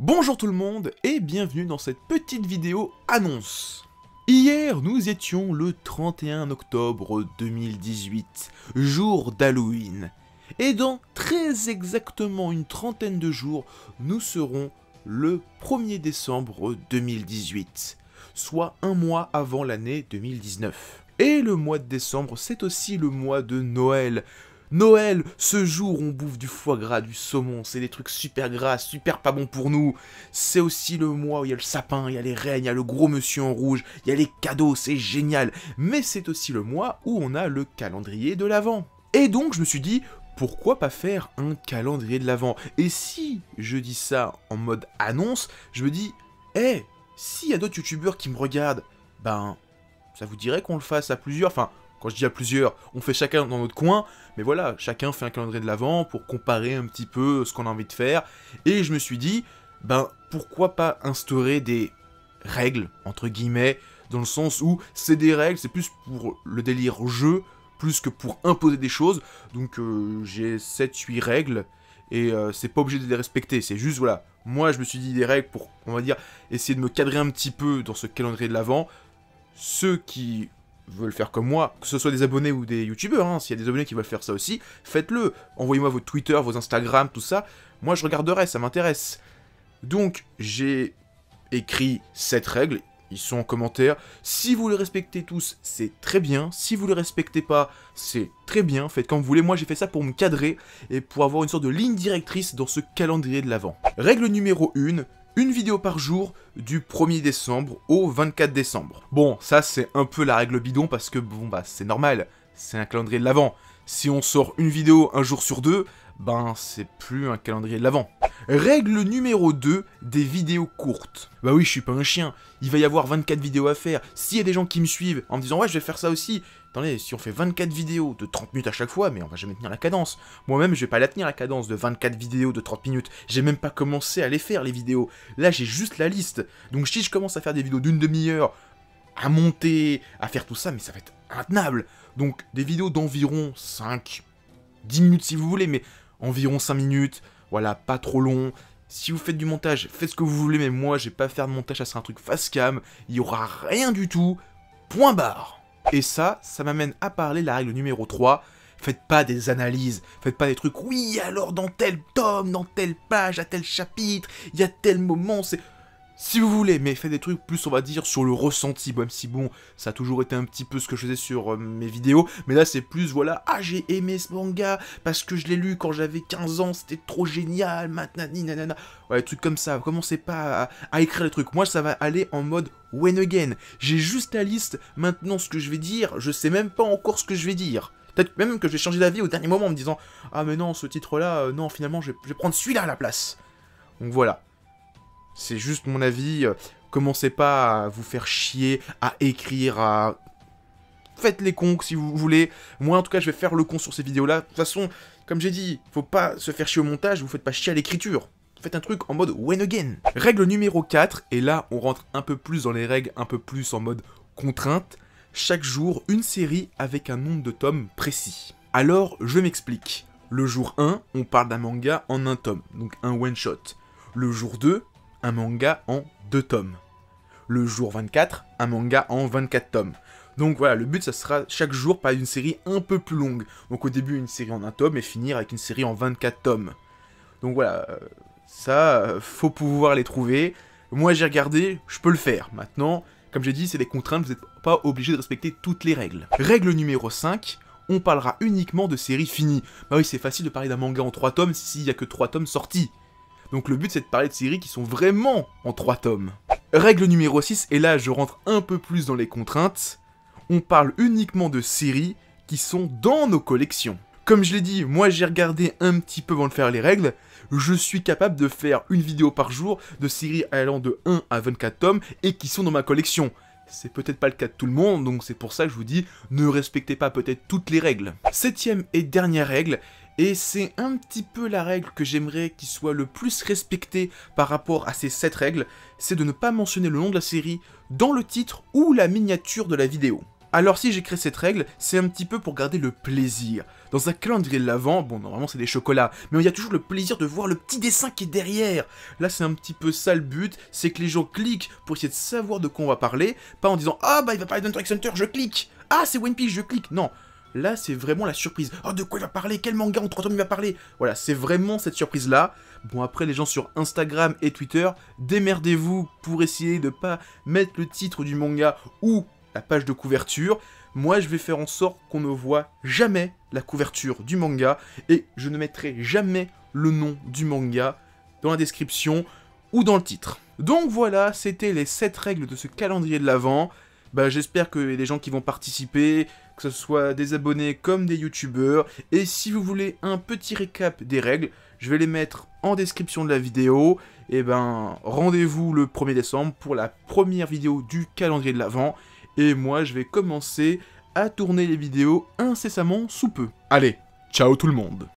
Bonjour tout le monde et bienvenue dans cette petite vidéo annonce. Hier, nous étions le 31 octobre 2018, jour d'Halloween. Et dans très exactement une trentaine de jours, nous serons le 1er décembre 2018, soit un mois avant l'année 2019. Et le mois de décembre, c'est aussi le mois de Noël. Noël, ce jour où on bouffe du foie gras, du saumon, c'est des trucs super gras, super pas bons pour nous. C'est aussi le mois où il y a le sapin, il y a les reines, il y a le gros monsieur en rouge, il y a les cadeaux, c'est génial. Mais c'est aussi le mois où on a le calendrier de l'Avent. Et donc je me suis dit, pourquoi pas faire un calendrier de l'Avent? Et si je dis ça en mode annonce, je me dis, s'il y a d'autres youtubeurs qui me regardent, ben, ça vous dirait qu'on le fasse à plusieurs, enfin... Quand je dis à plusieurs, on fait chacun dans notre coin, mais voilà, chacun fait un calendrier de l'Avent pour comparer un petit peu ce qu'on a envie de faire. Et je me suis dit, ben pourquoi pas instaurer des règles, entre guillemets, dans le sens où c'est des règles, c'est plus pour le délire jeu, plus que pour imposer des choses. Donc j'ai 7-8 règles, et c'est pas obligé de les respecter, c'est juste, voilà, moi je me suis dit des règles pour, on va dire, essayer de me cadrer un petit peu dans ce calendrier de l'Avent. Ceux qui veulent faire comme moi, que ce soit des abonnés ou des youtubeurs, hein, s'il y a des abonnés qui veulent faire ça aussi, faites-le, envoyez-moi vos Twitter, vos Instagram, tout ça, moi je regarderai, ça m'intéresse. Donc, j'ai écrit 7 règles, ils sont en commentaire, si vous les respectez tous, c'est très bien, si vous les respectez pas, c'est très bien, faites comme vous voulez, moi j'ai fait ça pour me cadrer, et pour avoir une sorte de ligne directrice dans ce calendrier de l'Avent. Règle numéro 1, une vidéo par jour du 1er décembre au 24 décembre. Bon, ça c'est un peu la règle bidon parce que bon bah c'est normal, c'est un calendrier de l'Avent. Si on sort une vidéo un jour sur deux, ben c'est plus un calendrier de l'Avent. Règle numéro 2, des vidéos courtes. Bah oui, je suis pas un chien, il va y avoir 24 vidéos à faire. S'il y a des gens qui me suivent en me disant ouais je vais faire ça aussi, attendez, si on fait 24 vidéos de 30 minutes à chaque fois, mais on va jamais tenir la cadence. Moi-même, je vais pas la tenir la cadence de 24 vidéos de 30 minutes. J'ai même pas commencé à les faire, les vidéos. Là, j'ai juste la liste. Donc si je commence à faire des vidéos d'une demi-heure, à monter, à faire tout ça, mais ça va être intenable. Donc des vidéos d'environ 5, 10 minutes si vous voulez, mais environ 5 minutes, voilà, pas trop long. Si vous faites du montage, faites ce que vous voulez, mais moi, je vais pas faire de montage, ça sera un truc face cam. Il y aura rien du tout. Point barre. Et ça m'amène à parler de la règle numéro 3, faites pas des analyses, faites pas des trucs, oui alors dans tel tome, dans telle page, à tel chapitre, il y a tel moment, c'est... Si vous voulez, mais faites des trucs plus, on va dire, sur le ressenti, même si bon, ça a toujours été un petit peu ce que je faisais sur mes vidéos, mais là c'est plus, voilà, ah j'ai aimé ce manga, parce que je l'ai lu quand j'avais 15 ans, c'était trop génial, maintenant, nanana, ouais, des trucs comme ça, commencez pas à écrire les trucs, moi ça va aller en mode when again, j'ai juste la liste, maintenant ce que je vais dire, je sais même pas encore ce que je vais dire. Peut-être même que je vais changer d'avis au dernier moment en me disant, ah mais non, ce titre-là, non, finalement je vais prendre celui-là à la place. Donc voilà. C'est juste mon avis, commencez pas à vous faire chier, à écrire, à... Faites les cons si vous voulez. Moi en tout cas je vais faire le con sur ces vidéos là. De toute façon, comme j'ai dit, faut pas se faire chier au montage, vous faites pas chier à l'écriture. Faites un truc en mode when again. Règle numéro 4, et là on rentre un peu plus dans les règles, un peu plus en mode contrainte. Chaque jour, une série avec un nombre de tomes précis. Alors, je m'explique. Le jour 1, on parle d'un manga en un tome, donc un one-shot. Le jour 2, un manga en 2 tomes. Le jour 24, un manga en 24 tomes. Donc voilà, le but, ça sera chaque jour par une série un peu plus longue. Donc au début, une série en 1 tome et finir avec une série en 24 tomes. Donc voilà, ça, faut pouvoir les trouver. Moi, j'ai regardé, je peux le faire. Maintenant, comme j'ai dit, c'est des contraintes, vous n'êtes pas obligé de respecter toutes les règles. Règle numéro 5, on parlera uniquement de séries finies. Bah oui, c'est facile de parler d'un manga en 3 tomes s'il n'y a que 3 tomes sortis. Donc le but c'est de parler de séries qui sont vraiment en 3 tomes. Règle numéro 6, et là je rentre un peu plus dans les contraintes, on parle uniquement de séries qui sont dans nos collections. Comme je l'ai dit, moi j'ai regardé un petit peu avant de faire les règles, je suis capable de faire une vidéo par jour de séries allant de 1 à 24 tomes et qui sont dans ma collection. C'est peut-être pas le cas de tout le monde, donc c'est pour ça que je vous dis, ne respectez pas peut-être toutes les règles. 7ème et dernière règle, et c'est un petit peu la règle que j'aimerais qu'il soit le plus respectée par rapport à ces 7 règles, c'est de ne pas mentionner le nom de la série dans le titre ou la miniature de la vidéo. Alors si j'ai créé cette règle, c'est un petit peu pour garder le plaisir. Dans un calendrier de l'Avent, bon normalement c'est des chocolats, mais il y a toujours le plaisir de voir le petit dessin qui est derrière. Là c'est un petit peu ça le but, c'est que les gens cliquent pour essayer de savoir de quoi on va parler, pas en disant « Ah bah il va parler d'Hunter x Hunter, je clique !»« Ah c'est One Piece, je clique !» Non, là c'est vraiment la surprise. « Oh de quoi il va parler? Quel manga en 3 tomes il va parler ?» Voilà, c'est vraiment cette surprise-là. Bon après les gens sur Instagram et Twitter, démerdez-vous pour essayer de pas mettre le titre du manga ou la page de couverture. Moi je vais faire en sorte qu'on ne voit jamais la couverture du manga et je ne mettrai jamais le nom du manga dans la description ou dans le titre. Donc voilà, c'était les 7 règles de ce calendrier de l'Avent. Bah, j'espère que les gens qui vont participer, que ce soit des abonnés comme des youtubeurs, et si vous voulez un petit récap des règles, je vais les mettre en description de la vidéo. Et ben, rendez-vous le 1er décembre pour la première vidéo du calendrier de l'Avent. Et moi, je vais commencer à tourner les vidéos incessamment sous peu. Allez, ciao tout le monde!